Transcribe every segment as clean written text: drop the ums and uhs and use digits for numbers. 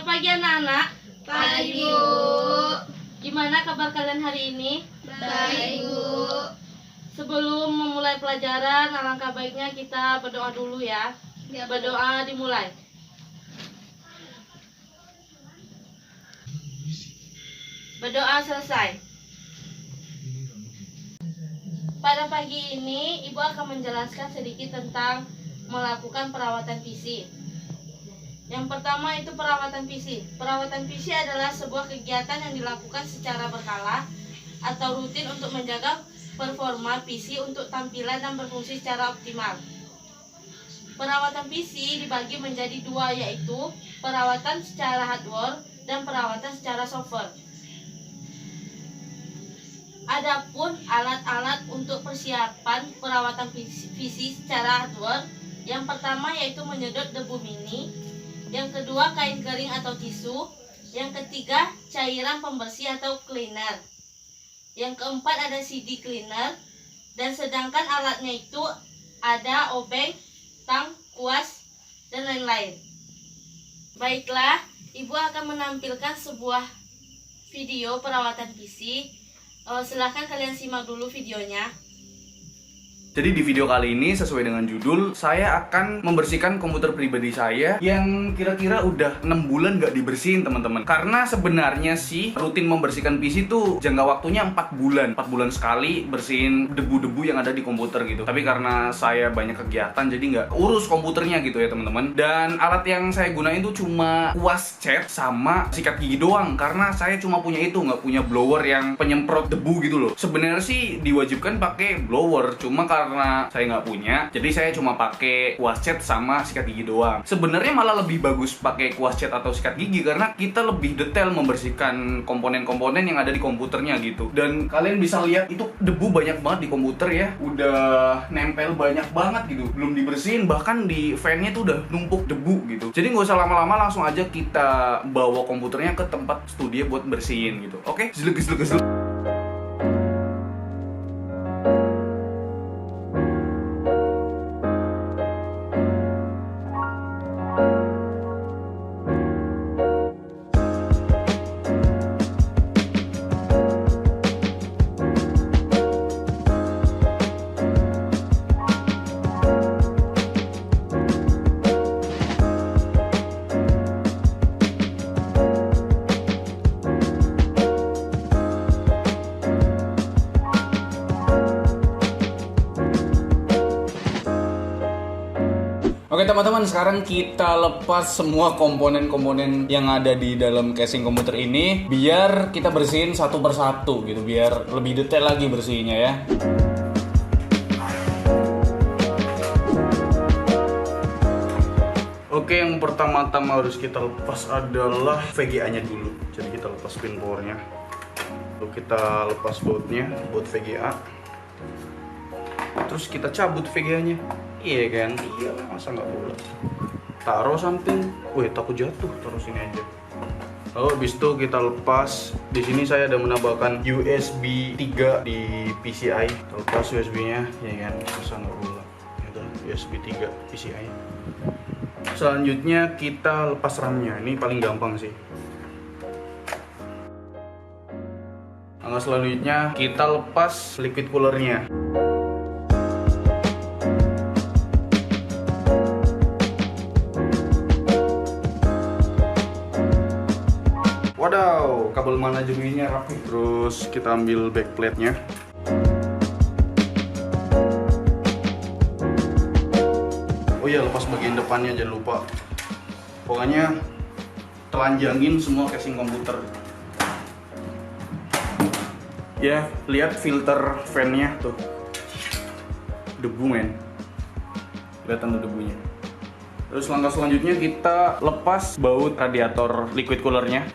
pagi anak-anak. Pagi, Bu. Gimana kabar kalian hari ini? Baik, Bu. Sebelum memulai pelajaran, alangkah baiknya kita berdoa dulu ya. Ya, Bu. Berdoa dimulai. Berdoa selesai. Pada pagi ini, Ibu akan menjelaskan sedikit tentang melakukan perawatan fisik. Yang pertama itu perawatan fisik. Perawatan fisik adalah sebuah kegiatan yang dilakukan secara berkala atau rutin untuk menjaga performa fisik untuk tampilan dan berfungsi secara optimal. Perawatan fisik dibagi menjadi dua, yaitu perawatan secara hardware dan perawatan secara software. Adapun alat-alat untuk persiapan perawatan fisik secara hardware, yang pertama yaitu menyedot debu mini, yang kedua kain kering atau tisu, yang ketiga cairan pembersih atau cleaner, yang keempat ada CD cleaner, dan sedangkan alatnya itu ada obeng, tang, kuas, dan lain-lain. Baiklah, Ibu akan menampilkan sebuah video perawatan fisik. Silahkan kalian simak dulu videonya. Jadi di video kali ini sesuai dengan judul, saya akan membersihkan komputer pribadi saya yang kira-kira udah 6 bulan gak dibersihin teman-teman. Karena sebenarnya sih rutin membersihkan PC itu jangka waktunya 4 bulan. 4 bulan sekali bersihin debu-debu yang ada di komputer gitu. Tapi karena saya banyak kegiatan jadi nggak urus komputernya gitu ya teman-teman. Dan alat yang saya gunain itu cuma kuas cat sama sikat gigi doang. Karena saya cuma punya itu, nggak punya blower yang penyemprot debu gitu loh. Sebenarnya sih diwajibkan pakai blower, cuma karena saya nggak punya, jadi saya cuma pakai kuas cat sama sikat gigi doang. Sebenarnya malah lebih bagus pakai kuas cat atau sikat gigi karena kita lebih detail membersihkan komponen-komponen yang ada di komputernya gitu. Dan kalian bisa lihat itu debu banyak banget di komputer ya, udah nempel banyak banget gitu, belum dibersihin, bahkan di fan-nya tuh udah numpuk debu gitu. Jadi nggak usah lama-lama, langsung aja kita bawa komputernya ke tempat studi buat bersihin gitu. Oke, zlug. Oke teman-teman, sekarang kita lepas semua komponen-komponen yang ada di dalam casing komputer ini biar kita bersihin satu persatu gitu, biar lebih detail lagi bersihinnya ya. Oke, yang pertama-tama harus kita lepas adalah VGA-nya dulu. Jadi kita lepas pin powernya, lalu kita lepas bautnya, baut VGA. Terus kita cabut VGA-nya. Iya kan? Iya, masa nggak boleh. Taruh samping. Wih, takut jatuh. Taruh sini aja. Lalu habis itu kita lepas. Di sini saya ada menambahkan USB 3 di PCI. Kita lepas USB-nya, ya kan? Masa nggak boleh. Itu USB 3 PCI. Selanjutnya kita lepas RAM-nya. Ini paling gampang sih. Langkah selanjutnya kita lepas liquid cooler-nya. Wadaw, kabel manajemennya rapi. Terus kita ambil backplate-nya. Oh iya, lepas bagian depannya jangan lupa. Pokoknya telanjangin semua casing komputer. Ya, lihat filter fan-nya tuh. Debu men. Kelihatan tuh debunya. Terus langkah selanjutnya kita lepas baut radiator liquid cooler-nya.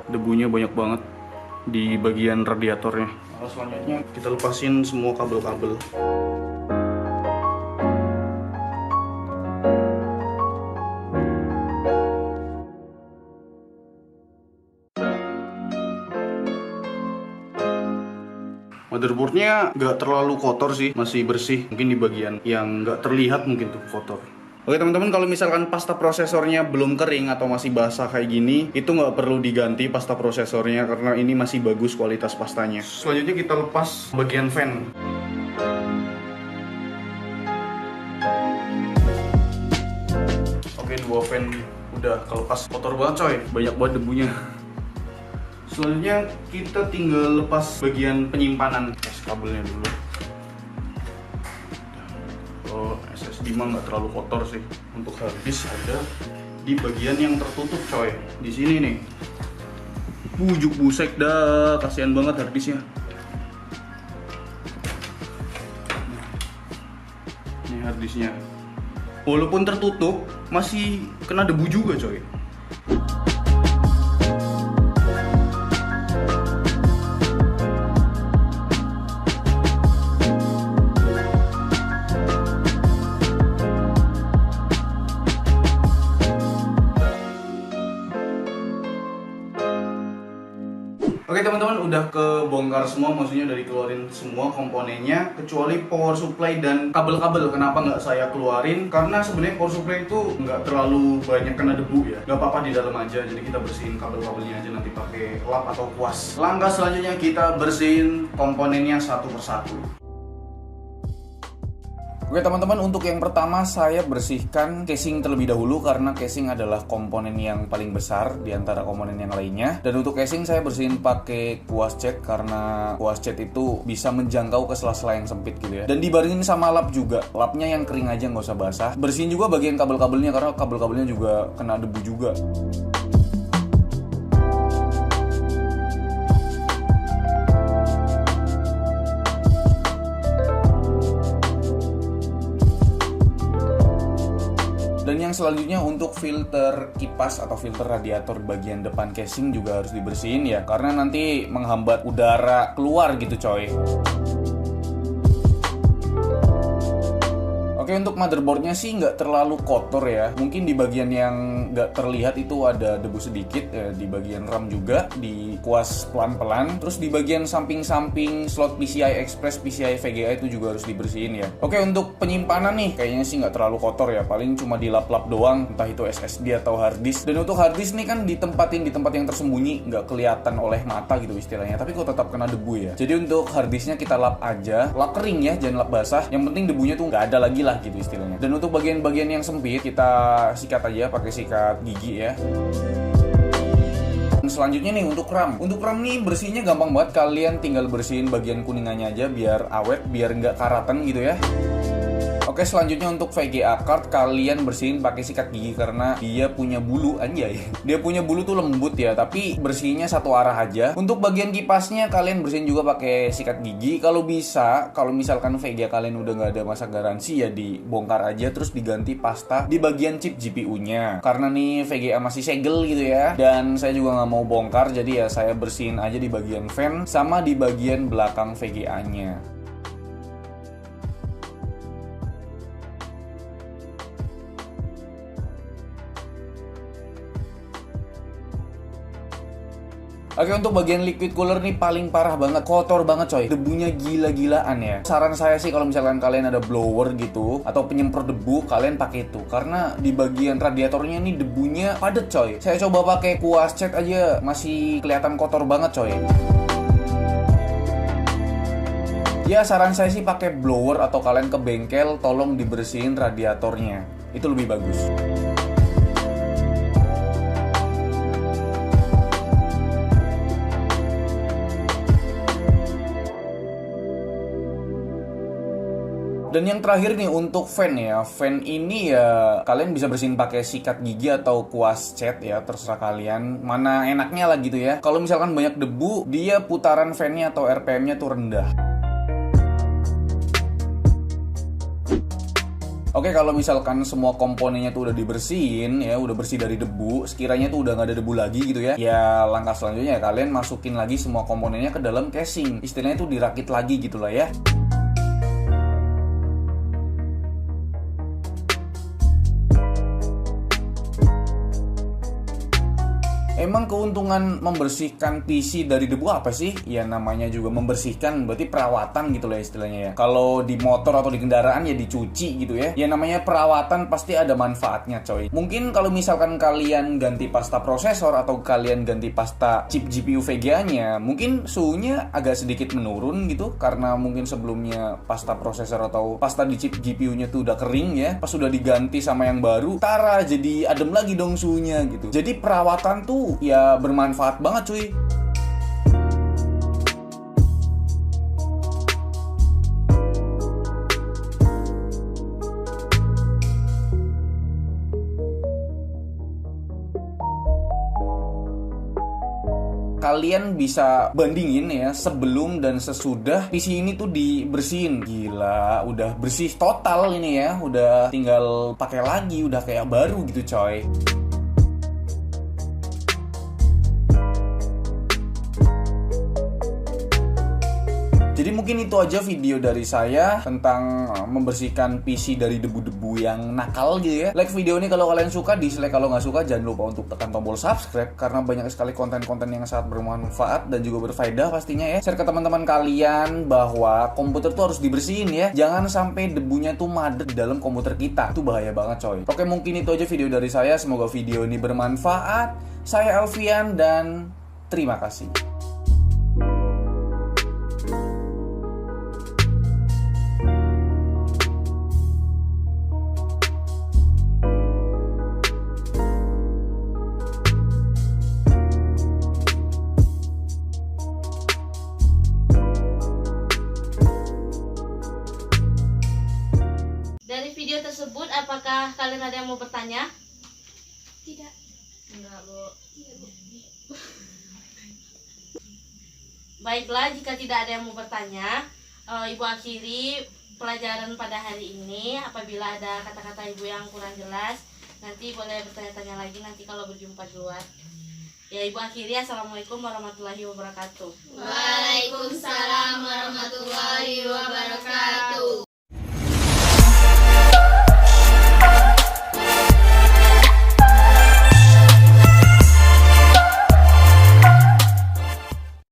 Debunya banyak banget di bagian radiatornya. Lalu selanjutnya kita lepasin semua kabel-kabel. Motherboardnya nggak terlalu kotor sih, masih bersih. Mungkin di bagian yang nggak terlihat mungkin tuh kotor. Oke teman-teman, kalau misalkan pasta prosesornya belum kering atau masih basah kayak gini, itu nggak perlu diganti pasta prosesornya karena ini masih bagus kualitas pastanya. Selanjutnya kita lepas bagian fan. Oke, dua fan udah kelepas, kotor banget coy, banyak banget debunya. Selanjutnya kita tinggal lepas bagian penyimpanan kabelnya dulu. SSD mah nggak terlalu kotor sih. Untuk harddisk ada di bagian yang tertutup coy, di sini nih. Bujuk busek dah, kasihan banget harddisknya. Ini harddisknya, walaupun tertutup masih kena debu juga coy. Oke teman-teman, udah kebongkar semua, maksudnya udah dikeluarin semua komponennya kecuali power supply dan kabel-kabel. Kenapa nggak saya keluarin? Karena sebenarnya power supply itu nggak terlalu banyak kena debu ya, nggak apa-apa di dalam aja. Jadi kita bersihin kabel-kabelnya aja nanti pakai lap atau kuas. Langkah selanjutnya kita bersihin komponennya satu persatu. Oke teman-teman, untuk yang pertama saya bersihkan casing terlebih dahulu karena casing adalah komponen yang paling besar di antara komponen yang lainnya. Dan untuk casing saya bersihin pakai kuas cat karena kuas cat itu bisa menjangkau ke sela-sela yang sempit gitu ya. Dan dibarengin sama lap juga, lapnya yang kering aja, nggak usah basah. Bersihin juga bagian kabel-kabelnya karena kabel-kabelnya juga kena debu juga. Dan yang selanjutnya untuk filter kipas atau filter radiator bagian depan casing juga harus dibersihin ya, karena nanti menghambat udara keluar gitu coy. Oke, untuk motherboardnya sih nggak terlalu kotor ya. Mungkin di bagian yang nggak terlihat itu ada debu sedikit ya, di bagian RAM juga, di kuas pelan-pelan. Terus di bagian samping-samping slot PCI Express, PCI VGA itu juga harus dibersihin ya. Oke, untuk penyimpanan nih kayaknya sih nggak terlalu kotor ya. Paling cuma dilap-lap doang, entah itu SSD atau harddisk. Dan untuk harddisk nih kan ditempatin di tempat yang tersembunyi, nggak kelihatan oleh mata gitu istilahnya. Tapi kok tetap kena debu ya. Jadi untuk harddisknya kita lap aja, lap kering ya, jangan lap basah. Yang penting debunya tuh nggak ada lagi lah gitu istilahnya. Dan untuk bagian-bagian yang sempit kita sikat aja pakai sikat gigi ya. Selanjutnya nih untuk RAM. Untuk RAM nih bersihnya gampang banget. Kalian tinggal bersihin bagian kuningannya aja biar awet, biar nggak karatan gitu ya. Oke, selanjutnya untuk VGA card kalian bersihin pakai sikat gigi karena dia punya bulu, anjay. Dia punya bulu tuh lembut ya, tapi bersihnya satu arah aja. Untuk bagian kipasnya kalian bersihin juga pakai sikat gigi. Kalau bisa, kalau misalkan VGA kalian udah nggak ada masa garansi ya dibongkar aja terus diganti pasta di bagian chip GPU-nya. Karena nih VGA masih segel gitu ya. Dan saya juga nggak mau bongkar, jadi ya saya bersihin aja di bagian fan sama di bagian belakang VGA-nya. Oke, untuk bagian liquid cooler nih paling parah banget, kotor banget coy, debunya gila-gilaan ya. Saran saya sih kalau misalkan kalian ada blower gitu atau penyemprot debu, kalian pakai itu karena di bagian radiatornya nih debunya padet coy. Saya coba pakai kuas cat aja masih kelihatan kotor banget coy. Ya saran saya sih pakai blower atau kalian ke bengkel tolong dibersihin radiatornya, itu lebih bagus. Dan yang terakhir nih untuk fan ya. Fan ini ya kalian bisa bersihin pakai sikat gigi atau kuas cat ya, terserah kalian mana enaknya lah gitu ya. Kalau misalkan banyak debu, dia putaran fan-nya atau RPM-nya tuh rendah. Oke, kalau misalkan semua komponennya tuh udah dibersihin ya, udah bersih dari debu, sekiranya tuh udah nggak ada debu lagi gitu ya. Ya langkah selanjutnya ya kalian masukin lagi semua komponennya ke dalam casing. Istilahnya tuh dirakit lagi gitu lah ya. Emang keuntungan membersihkan PC dari debu apa sih? Ya namanya juga membersihkan, berarti perawatan gitu lah istilahnya ya. Kalau di motor atau di kendaraan ya dicuci gitu ya. Ya namanya perawatan pasti ada manfaatnya coy. Mungkin kalau misalkan kalian ganti pasta prosesor atau kalian ganti pasta chip GPU VGA-nya, mungkin suhunya agak sedikit menurun gitu. Karena mungkin sebelumnya pasta prosesor atau pasta di chip GPU-nya tuh udah kering ya. Pas sudah diganti sama yang baru, tara jadi adem lagi dong suhunya gitu. Jadi perawatan tuh ya bermanfaat banget cuy. Kalian bisa bandingin ya sebelum dan sesudah PC ini tuh dibersihin. Gila, udah bersih total ini ya. Udah tinggal pakai lagi, udah kayak baru gitu coy. Jadi mungkin itu aja video dari saya tentang membersihkan PC dari debu-debu yang nakal gitu ya. Like video ini kalau kalian suka, dislike kalau nggak suka. Jangan lupa untuk tekan tombol subscribe karena banyak sekali konten-konten yang sangat bermanfaat dan juga berfaedah pastinya ya. Share ke teman-teman kalian bahwa komputer tuh harus dibersihin ya. Jangan sampai debunya tuh madet di dalam komputer kita. Itu bahaya banget coy. Oke, mungkin itu aja video dari saya. Semoga video ini bermanfaat. Saya Alfian dan terima kasih. Dari video tersebut, apakah kalian ada yang mau bertanya? Tidak. Enggak, Bu. Baiklah, jika tidak ada yang mau bertanya, Ibu akhiri pelajaran pada hari ini. Apabila ada kata-kata Ibu yang kurang jelas, nanti boleh bertanya-tanya lagi nanti kalau berjumpa di luar. Ya, Ibu akhiri. Assalamualaikum warahmatullahi wabarakatuh. Waalaikumsalam warahmatullahi wabarakatuh.